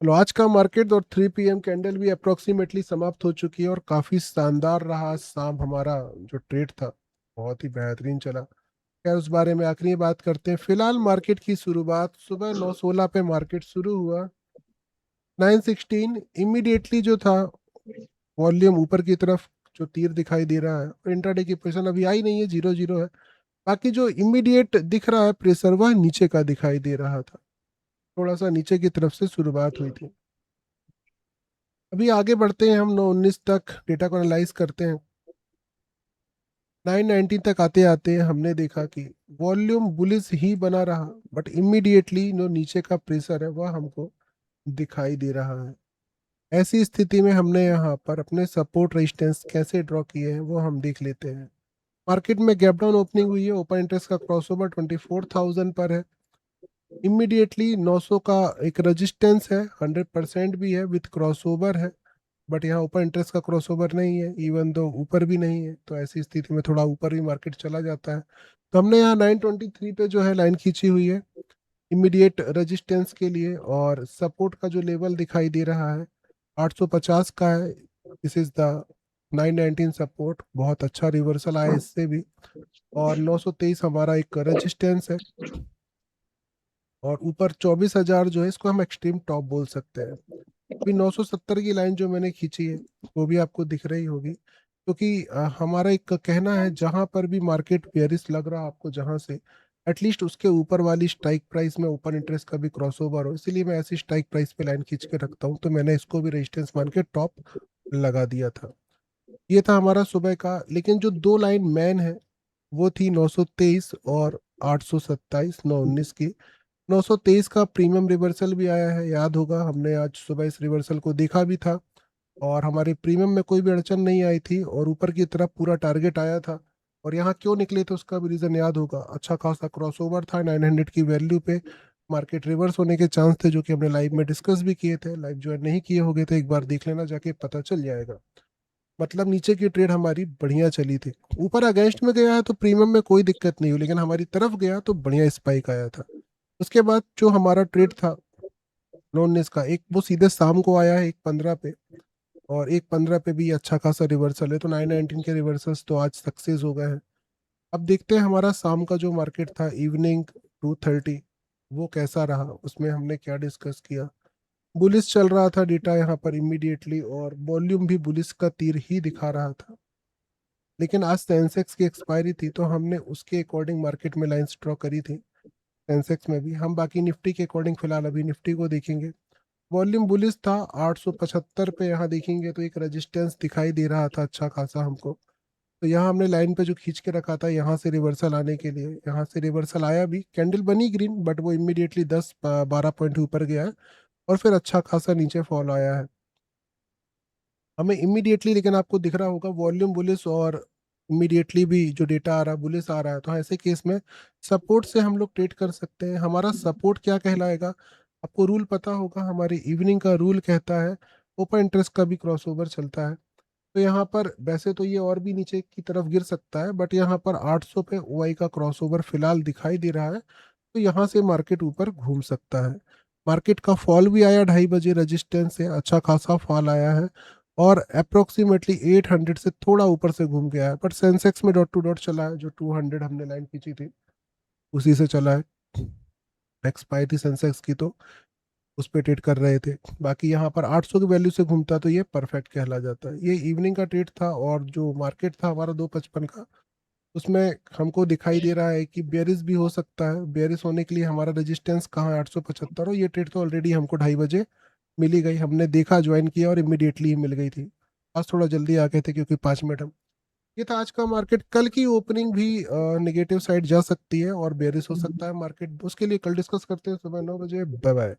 तो आज का मार्केट और 3 PM कैंडल भी अप्रोक्सीमेटली समाप्त हो चुकी है और काफी शानदार रहा शाम हमारा जो ट्रेड था। बहुत ही बेहतरीन चला। खैर उस बारे में आखिरी बात करते हैं। फिलहाल मार्केट की शुरुआत सुबह 9:16 पे मार्केट शुरू हुआ। 9:16 इमीडिएटली जो था वॉल्यूम ऊपर की तरफ जो तीर दिखाई दे रहा है, और इंट्राडे की पोजीशन अभी आई नहीं है, 0-0 है। बाकी जो इमीडिएट दिख रहा है प्रेशर वह नीचे का दिखाई दे रहा था। थोड़ा सा नीचे की तरफ से शुरुआत हुई थी। अभी आगे बढ़ते हैं, हम 9:19 तक डेटा को एनालाइज करते हैं। 9:19 तक आते आते हमने देखा कि वॉल्यूम बुलिश ही बना रहा, बट इमीडिएटली जो नीचे का प्रेशर है वह हमको दिखाई दे रहा है। ऐसी स्थिति में हमने यहाँ पर अपने सपोर्ट रेजिस्टेंस कैसे ड्रॉ किए हैं वो हम देख लेते हैं। मार्केट में गैप डाउन ओपनिंग हुई है, ओपन इंटरेस्ट का क्रॉसओवर 24,000 पर है। इमीडिएटली 900 का एक रेजिस्टेंस है, 100% भी है, विथ क्रॉसओवर है। बट यहाँ ऊपर इंटरेस्ट का क्रॉसओवर नहीं है, इवन दो ऊपर भी नहीं है, तो ऐसी स्थिति में थोड़ा ऊपर भी मार्केट चला जाता है। तो हमने यहाँ 923 पे जो है लाइन खींची हुई है इमीडिएट रेजिस्टेंस के लिए, और सपोर्ट का जो लेवल दिखाई दे रहा है 850 का है। This is the 919 support. बहुत अच्छा रिवर्सल आया इससे भी। और 923 हमारा एक रेजिस्टेंस है, और ऊपर 24,000 जो है इसको हम एक्सट्रीम टॉप बोल सकते हैं। अभी 970 की लाइन जो मैंने खींची है वो भी आपको दिख रही होगी, क्योंकि हमारा एक कहना है जहां पर भी मार्केट बेयरिश लग रहा है आपको, जहां से एटलीस्ट उसके ऊपर वाली स्ट्राइक प्राइस में ओपन इंटरेस्ट का भी क्रॉसओवर हो, इसीलिए मैं ऐसी स्ट्राइक प्राइस पे लाइन खींच के रखता हूँ। तो मैंने इसको भी रेजिस्टेंस मान के टॉप लगा दिया था। ये था हमारा सुबह का। लेकिन जो दो लाइन मैन है वो थी 923 और 827, 919 की। 923 का प्रीमियम रिवर्सल भी आया है, याद होगा हमने आज सुबह इस रिवर्सल को देखा भी था, और हमारे प्रीमियम में कोई भी अड़चन नहीं आई थी, और ऊपर की तरफ पूरा टारगेट आया था। और यहाँ क्यों निकले थे उसका भी रीज़न याद होगा, अच्छा खासा क्रॉसओवर था 900 की वैल्यू पे। मार्केट रिवर्स होने के चांस थे, जो कि हमने लाइव में डिस्कस भी किए थे। लाइव ज्वाइन नहीं किए होगे तो एक बार देख लेना जाके, पता चल जाएगा। मतलब नीचे की ट्रेड हमारी बढ़िया चली थी। ऊपर अगेंस्ट में गया है तो प्रीमियम में कोई दिक्कत नहीं हुई, लेकिन हमारी तरफ गया तो बढ़िया स्पाइक आया था। उसके बाद जो हमारा ट्रेड था 919 का, एक वो सीधे शाम को आया है 1:15 पे, और 1:15 पे भी अच्छा खासा रिवर्सल है। तो 919 के रिवर्सल्स तो आज सक्सेस हो गए हैं। अब देखते हैं हमारा शाम का जो मार्केट था इवनिंग 2:30, वो कैसा रहा, उसमें हमने क्या डिस्कस किया। बुलिस चल रहा था डेटा यहाँ पर इमीडिएटली, और वॉल्यूम भी बुलिस का तीर ही दिखा रहा था। लेकिन आज सेंसेक्स की एक्सपायरी थी, तो हमने उसके अकॉर्डिंग मार्केट में लाइंस ड्रॉ करी थी। सेंसेक्स में भी हम बाकी निफ्टी के अकॉर्डिंग फिलहाल अभी निफ्टी को देखेंगे। वॉल्यूम बुलिस था 875 पे, यहाँ देखेंगे तो एक रेजिस्टेंस दिखाई दे रहा था अच्छा खासा हमको। तो यहाँ हमने लाइन पे जो खींच के रखा था यहाँ से रिवर्सल आने के लिए, यहाँ से रिवर्सल आया भी, कैंडल बनी ग्रीन, बट वो इमीडिएटली 10-12 पॉइंट ऊपर गया है, और फिर अच्छा खासा नीचे फॉल आया है। हमें इमीडिएटली, लेकिन आपको दिख रहा होगा वॉल्यूम बुलिस, और इमीडिएटली भी जो डेटा आ रहा है बुलिस आ रहा है, तो ऐसे केस में सपोर्ट से हम लोग ट्रेड कर सकते हैं। हमारा सपोर्ट क्या कहलाएगा, आपको रूल पता होगा, हमारी इवनिंग का रूल कहता है ओपन इंटरेस्ट का भी क्रॉसओवर चलता है। तो यहाँ पर वैसे तो ये और भी नीचे की तरफ गिर सकता है, बट यहाँ पर 800 पे ओआई का क्रॉसओवर फिलहाल दिखाई दे रहा है, तो यहाँ से मार्केट ऊपर घूम सकता है। मार्केट का फॉल भी आया 2:30 बजे, रेजिस्टेंस से अच्छा खासा फॉल आया है, और अप्रोक्सीमेटली 800 से थोड़ा ऊपर से घूम गया है। बट सेंसेक्स में डॉट टू डॉट चला है, जो 200 हमने लाइन खींची थी उसी से चला है। एक्सपायरी थी सेंसेक्स की, तो उस पे ट्रेड कर रहे थे। बाकी यहाँ पर 800 की वैल्यू से घूमता तो ये परफेक्ट कहला जाता है। ये इवनिंग का ट्रेड था, और जो मार्केट था हमारा 2:55 का, उसमें हमको दिखाई दे रहा है कि बेयरिश भी हो सकता है। बेयरिश होने के लिए हमारा रेजिस्टेंस कहाँ है, 875, और ये ट्रेड तो ऑलरेडी हमको 2:30 बजे मिल ही गई। हमने देखा, ज्वाइन किया, और इमिडिएटली ही मिल गई थी। आज थोड़ा जल्दी आ गए थे क्योंकि 5 मिनट हम। ये था आज का मार्केट। कल की ओपनिंग भी नेगेटिव साइड जा सकती है और बेयरिश हो सकता है मार्केट, उसके लिए कल डिस्कस करते हैं सुबह 9 बजे। Bye bye.